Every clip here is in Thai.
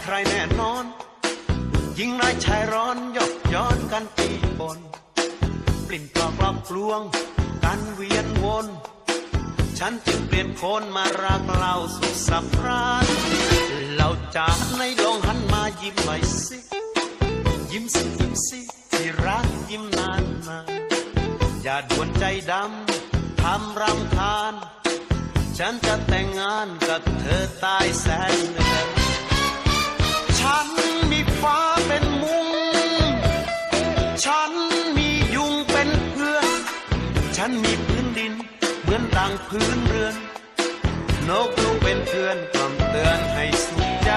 ใครแน่นอนยิ่งร้ายชายร้อนยกย้อนกันปีปนปลิ่นปลอกลอบลวงกันเวียนวนฉันจึงเปลี่ยนคนมารักเราสุขสับรานเราจากในลองหันมายิ้มหน่อยสิยิ้มสิยิ้มสิที่รักยิ้มนานมาอย่าด่วนใจดำทำรำคาญฉันจะแต่งงานกับเธอตายแสนเหนื่อยฉันมีฟ้าเป็นมุ้งฉันมียุงเป็นเพื่อนฉันมีพื้นดินเหมือนดังพื้นเรือนนกลูกเป็นเพื่อนกล่อมเตือนให้สุขใจ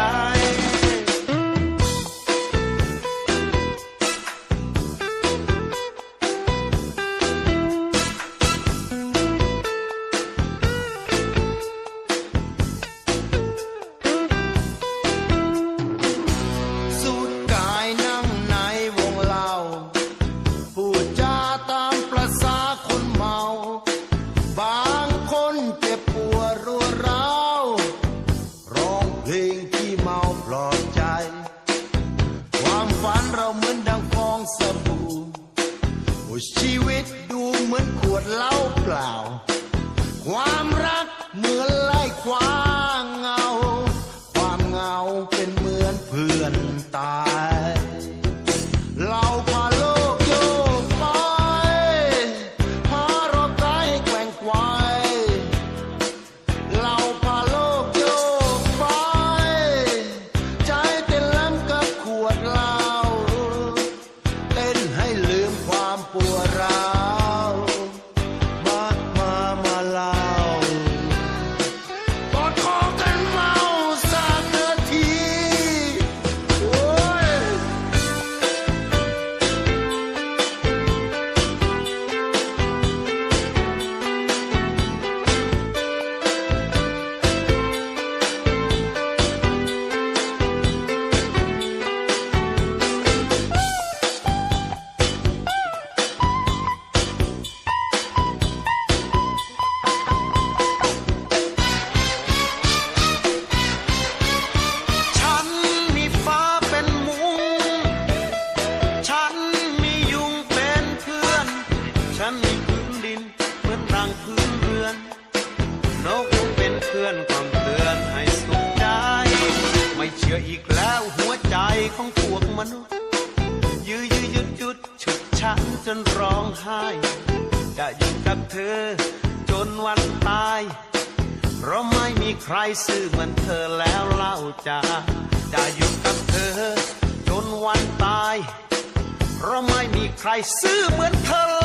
ชีวิตดูเหมือนขวดเหล้าเปล่าความรักเหมือนไล่คว้าเงาความเหงาเป็นเหมือนเพื่อนตายเราพาโลกโยกไปพารถไกลแกว่งไกวเราพาโลกโยกไปใจเต้นล้ำกับขวดเหล้าเต้นให้ลืมความปวดร้าวมาเล่ากอดคอกันเมาสักนาทีโอ้ยฉันมีพื้นดินเหมือนดังพื้นเรือนนกเป็นเพื่อนความเตือนให้สุขใจไม่เชื่ออีกแล้วหัวใจของพวกมนุษย์ยื้อยุดฉุดฉันจนร้องไห้จะอยู่กับเธอจนวันตายเพราะไม่มีใครซื่อเหมือนเธอแล้วเล่าจะอยู่กับเธอจนวันตายเพราะไม่มีใครซื่อเหมือนเธอ